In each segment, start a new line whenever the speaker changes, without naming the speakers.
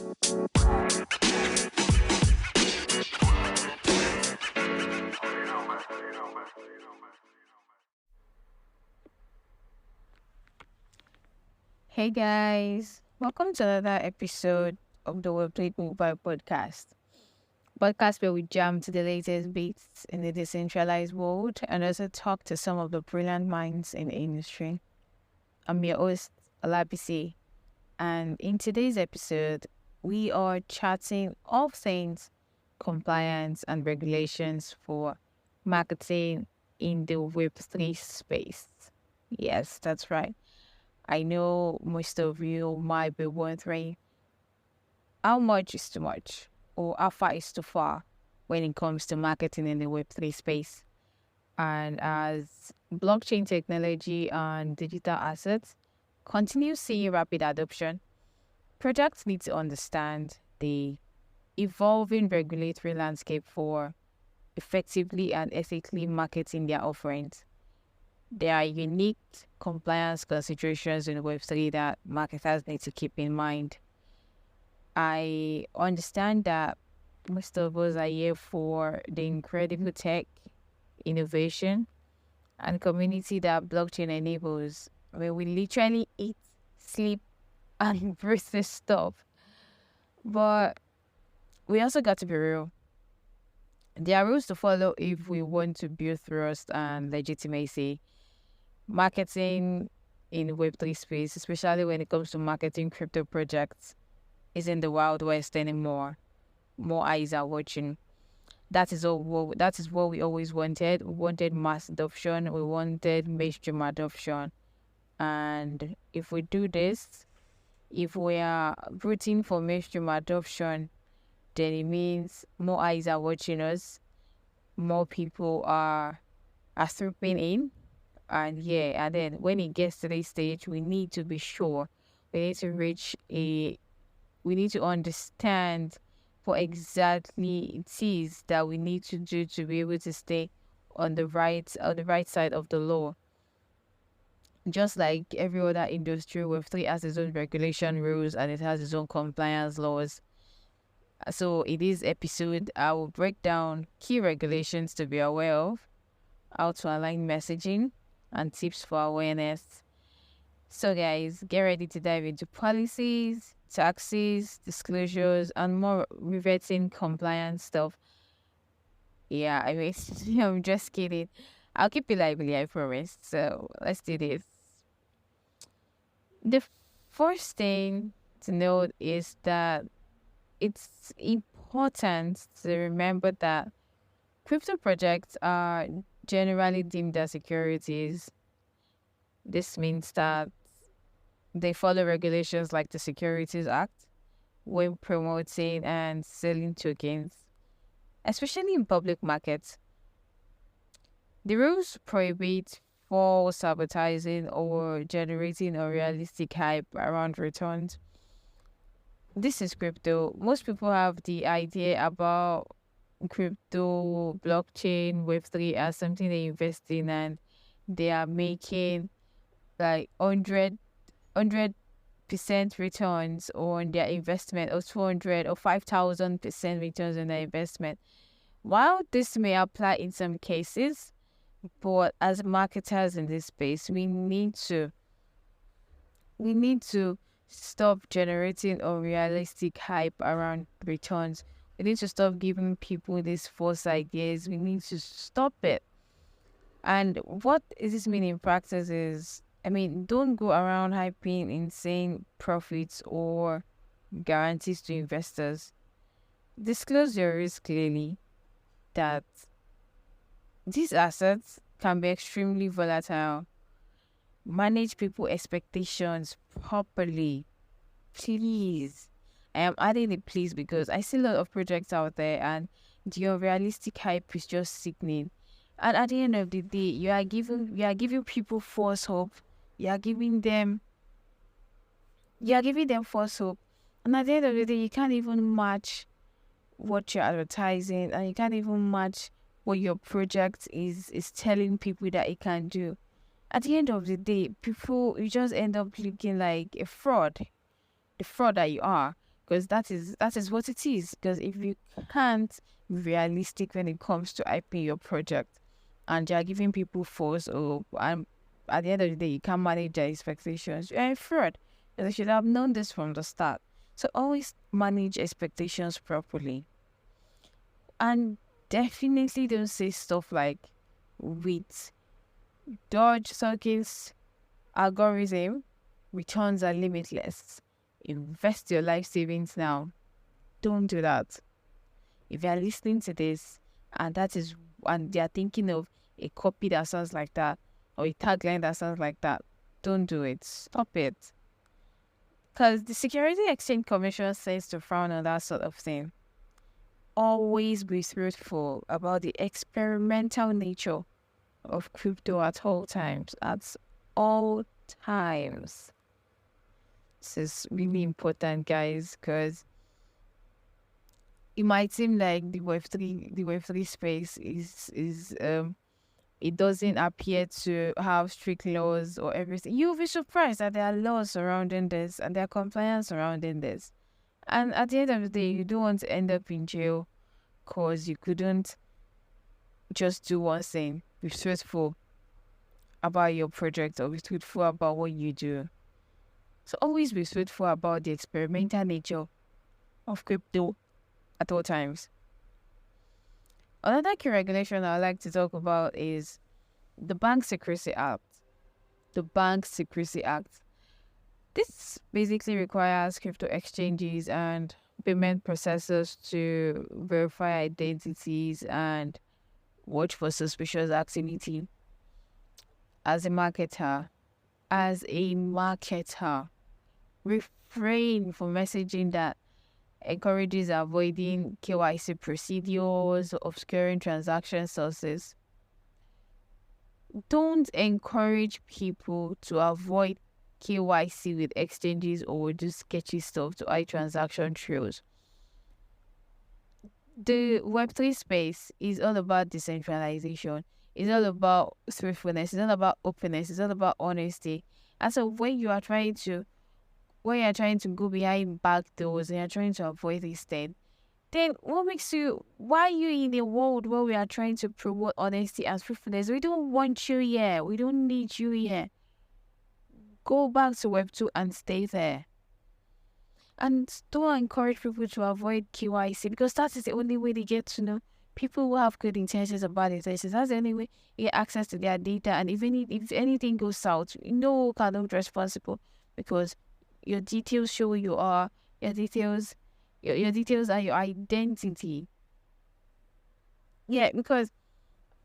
Hey guys, welcome to another episode of the Webplate Mobile podcast where we jam to the latest beats in the decentralized world and also talk to some of the brilliant minds in the industry. I'm your host, Olabisi, and in today's episode, we are chatting all things compliance and regulations for marketing in the Web3 space. Yes, that's right. I know most of you might be wondering how much is too much or how far is too far when it comes to marketing in the Web3 space. And as blockchain technology and digital assets continue seeing rapid adoption, projects need to understand the evolving regulatory landscape for effectively and ethically marketing their offerings. There are unique compliance considerations in Web3 that marketers need to keep in mind. I understand that most of us are here for the incredible tech, innovation, and community that blockchain enables, where we literally eat, sleep, and breathe this stuff. But we also got to be real. There are rules to follow if we want to build trust and legitimacy. Marketing in Web3 space, especially when it comes to marketing crypto projects, is in the Wild West anymore. More eyes are watching. That is what we always wanted. We wanted mass adoption. We wanted mainstream adoption. And if we do this, if we are rooting for mainstream adoption, then it means more eyes are watching us. More people are swooping in. And then when it gets to this stage, we need to be sure. We need to we need to understand what exactly it is that we need to do to be able to stay on the right side of the law. Just like every other industry, Web3 has its own regulation rules and it has its own compliance laws. So in this episode, I will break down key regulations to be aware of, how to align messaging, and tips for awareness. So guys, get ready to dive into policies, taxes, disclosures, and more riveting compliance stuff. Yeah, I mean, I'm just kidding. I'll keep it lively, I promise. So let's do this. The first thing to note is that it's important to remember that crypto projects are generally deemed as securities. This means that they follow regulations like the Securities Act when promoting and selling tokens, especially in public markets. The rules prohibit false advertising or generating unrealistic hype around returns. This is crypto. Most people have the idea about crypto, blockchain, Web3 as something they invest in and they are making like 100% returns on their investment or 200 or 5,000% returns on their investment. While this may apply in some cases, but as marketers in this space, we need to stop generating unrealistic hype around returns. We need to stop giving people these false ideas. We need to stop it. And what is this mean in practice is, I mean, don't go around hyping insane profits or guarantees to investors. Disclose your risk clearly that these assets can be extremely volatile. Manage people expectations properly. Please. I am adding it please because I see a lot of projects out there and the unrealistic hype is just sickening. And at the end of the day, you are giving people false hope. You are giving them false hope. And at the end of the day, you can't even match what you're advertising and you can't even match what your project is telling people that it can do. At the end of the day, you just end up looking like a fraud, the fraud that you are. because that is what it is. Because if you can't be realistic when it comes to IP your project, and you're giving people false hope, and at the end of the day you can't manage their expectations, you're a fraud. And they should have known this from the start. So always manage expectations properly, and definitely don't say stuff like, with Dodge circuits algorithm, returns are limitless. Invest your life savings now. Don't do that. If you're listening to this and they're thinking of a copy that sounds like that, or a tagline that sounds like that, don't do it. Stop it. Because the Security Exchange Commission says to frown on that sort of thing. Always be truthful about the experimental nature of crypto at all times. At all times. This is really important, guys, because it might seem like the Web3 space is it doesn't appear to have strict laws or everything. You'll be surprised that there are laws surrounding this and there are compliance surrounding this. And at the end of the day, you don't want to end up in jail because you couldn't just do one thing. Be truthful about your project, or be truthful about what you do. So always be truthful about the experimental nature of crypto at all times. Another key regulation I'd like to talk about is the Bank Secrecy Act. The Bank Secrecy Act. This basically requires crypto exchanges and payment processors to verify identities and watch for suspicious activity. As a marketer, refrain from messaging that encourages avoiding KYC procedures or obscuring transaction sources. Don't encourage people to avoid KYC with exchanges or do sketchy stuff to hide transaction trails. The Web3 space is all about decentralization. It's all about truthfulness. It's all about openness. It's all about honesty. And so when you're trying to go behind back doors and you're trying to avoid this thing, then why are you in a world where we are trying to promote honesty and truthfulness? We don't want you here. We don't need you here. Go back to Web2 and stay there. And don't encourage people to avoid KYC, because that is the only way they get to know people who have good intentions about it. That's the only way you get access to their data. And if anything goes south, who can hold responsible, because your details show who you are. Your details are your identity. Yeah, because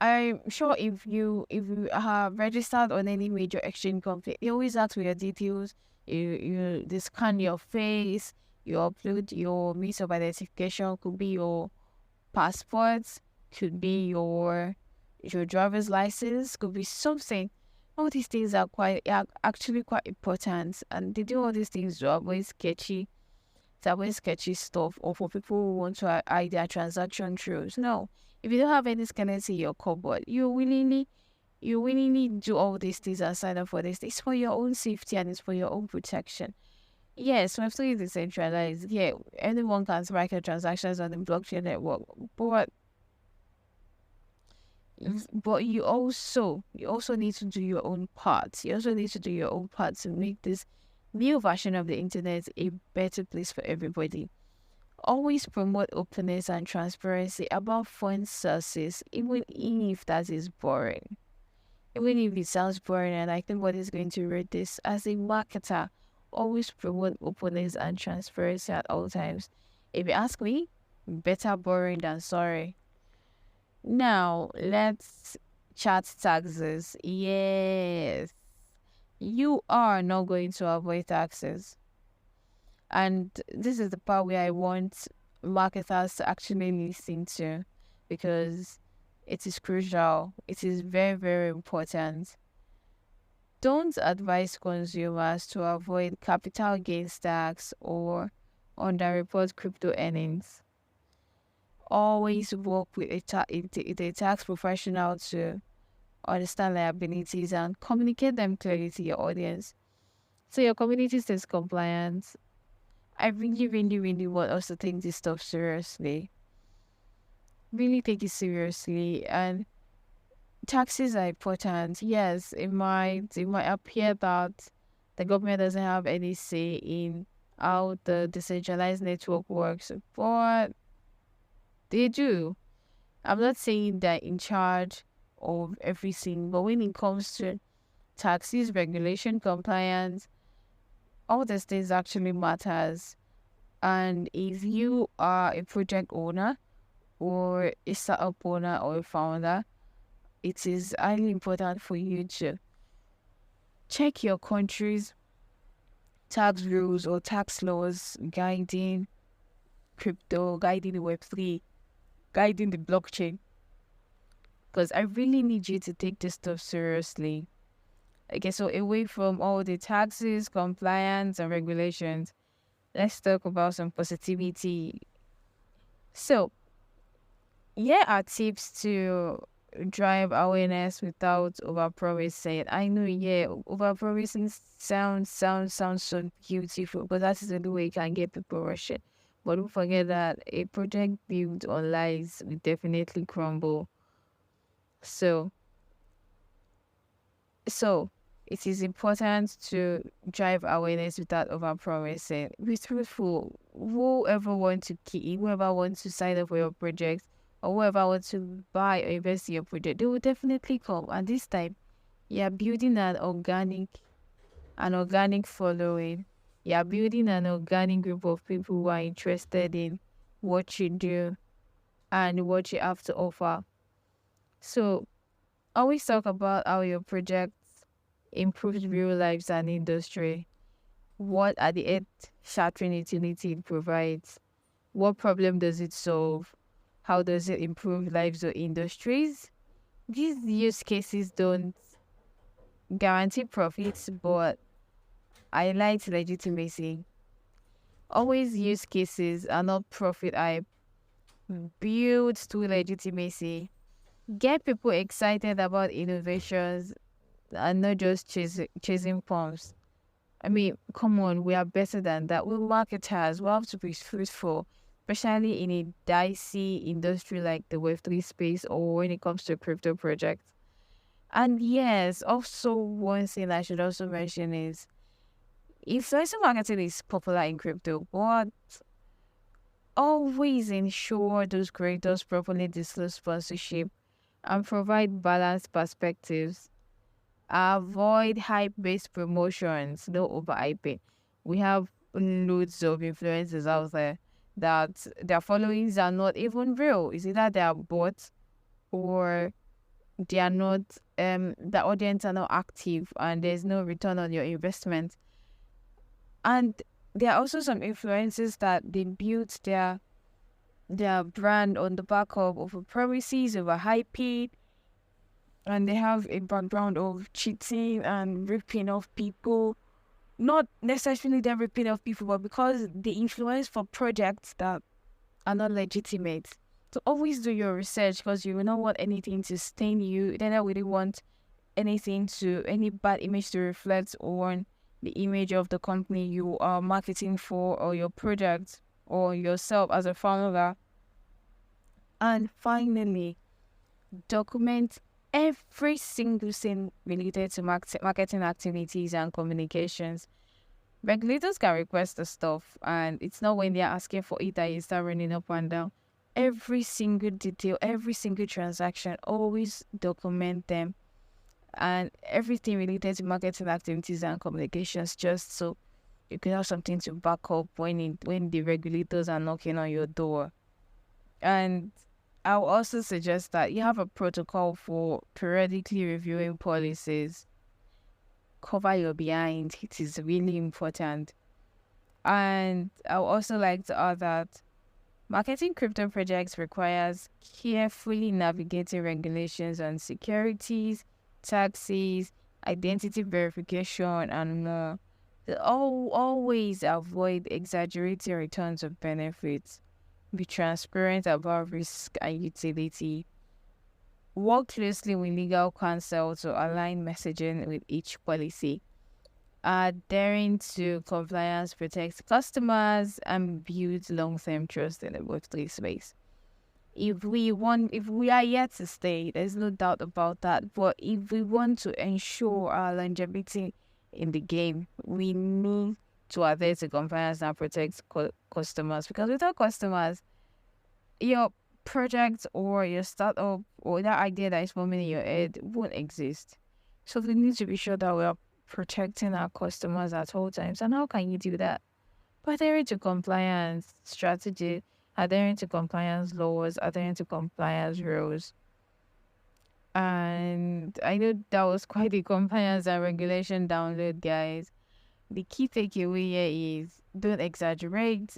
I'm sure if you have registered on any major exchange company, they always ask for your details. They scan your face, you upload your means of identification, could be your passports, could be your driver's license, could be something. All these things are actually quite important, and they do all these things to avoid sketchy stuff, or for people who want to hide their transaction trails. No, if you don't have any scanners in your cupboard, you willingly do all these things and sign up for this. It's for your own safety and it's for your own protection. Yes, Web3 is decentralized. Yeah, anyone can track your transactions on the blockchain network, but you also need to do your own part. You also need to do your own part to make this new version of the internet a better place for everybody. Always promote openness and transparency about fund sources, even if that is boring. Even if it sounds boring, and I think what is going to read this as a marketer, always promote openness and transparency at all times. If you ask me, better boring than sorry. Now, let's chat taxes. Yes, you are not going to avoid taxes. And this is the part where I want marketers to actually listen to, because it is crucial. It is very, very important. Don't advise consumers to avoid capital gains tax or underreport crypto earnings. Always work with a tax professional to understand liabilities and communicate them clearly to your audience, so your community stays compliant. I really, really, really want us to take this stuff seriously. Really take it seriously. And taxes are important. Yes, it might appear that the government doesn't have any say in how the decentralized network works, but they do. I'm not saying they're in charge of everything, but when it comes to taxes, regulation, compliance, all these things actually matters. And if you are a project owner or a startup owner or a founder, it is highly important for you to check your country's tax rules or tax laws guiding crypto, guiding the Web3, guiding the blockchain. Because I really need you to take this stuff seriously. Okay, so away from all the taxes, compliance, and regulations, let's talk about some positivity. So, here are tips to drive awareness without overpromising. I know, yeah, overpromising sounds so beautiful, but that is the only way you can get people rushing. But don't forget that a project built on lies will definitely crumble. So, so it is important to drive awareness without overpromising. Be truthful. Whoever wants to sign up for your project, or whoever wants to buy or invest in your project, they will definitely come. And this time, you are building an organic following. You are building an organic group of people who are interested in what you do and what you have to offer. So always talk about how your project improves real lives and industry. What are the earth-shattering utility it provides? What problem does it solve? How does it improve lives or industries? These use cases don't guarantee profits, but highlight legitimacy. Always use cases are not profit hype. Build to legitimacy. Get people excited about innovations and not just chasing pumps. I mean, come on, we are better than that. We're marketers. We have to be truthful, especially in a dicey industry like the Web3 space or when it comes to crypto projects. And yes, also one thing I should also mention is influencer marketing is popular in crypto, but always ensure those creators properly disclose sponsorship and provide balanced perspectives. Avoid hype-based promotions, no overhyping. We have loads of influencers out there that their followings are not even real. Is either they are bots or they are not the audience are not active and there's no return on your investment. And there are also some influencers that they built their brand on the back of over promises, over hyping, and they have a background of cheating and ripping off people. Not necessarily them ripping off people, but because they influence for projects that are not legitimate. So always do your research because you will not want anything to stain you. You don't really want any bad image to reflect on the image of the company you are marketing for or your product or yourself as a founder. And finally, document every single thing related to marketing activities and communications. Regulators can request the stuff, and it's not when they're asking for it that you start running up and down. Every single detail, every single transaction, always document them, and everything related to marketing activities and communications, just so you can have something to back up when the regulators are knocking on your door. And I'll also suggest that you have a protocol for periodically reviewing policies. Cover your behind. It is really important. And I would also like to add that marketing crypto projects requires carefully navigating regulations on securities, taxes, identity verification, and more. Always avoid exaggerating returns of benefits. Be transparent about risk and utility. Work closely with legal counsel to align messaging with each policy. Adhering to compliance protects customers and builds long-term trust in the Web3 space. If we are yet to stay, there's no doubt about that. But if we want to ensure our longevity in the game, we need to adhere to compliance and protect customers. Because without customers, your project or your startup or that idea that is forming in your head won't exist. So we need to be sure that we are protecting our customers at all times. And how can you do that? By adhering to compliance strategy, adhering to compliance laws, adhering to compliance rules. And I know that was quite a compliance and regulation download, guys. The key takeaway here is don't exaggerate,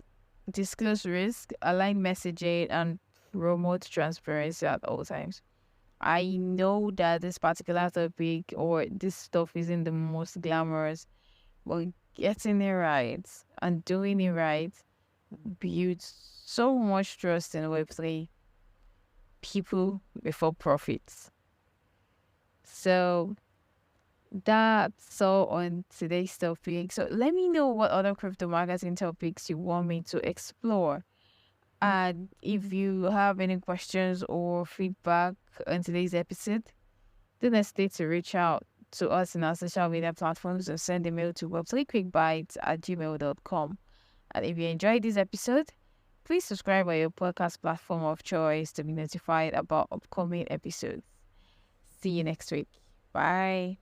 disclose risk, align messaging, and promote transparency at all times. I know that this particular topic or this stuff isn't the most glamorous, but getting it right and doing it right builds so much trust in Web3, people before profits. So that's all on today's topic. So let me know what other crypto marketing topics you want me to explore. And if you have any questions or feedback on today's episode, don't hesitate to reach out to us in our social media platforms or send a mail to web3quickbites@gmail.com. And if you enjoyed this episode, please subscribe on your podcast platform of choice to be notified about upcoming episodes. See you next week. Bye.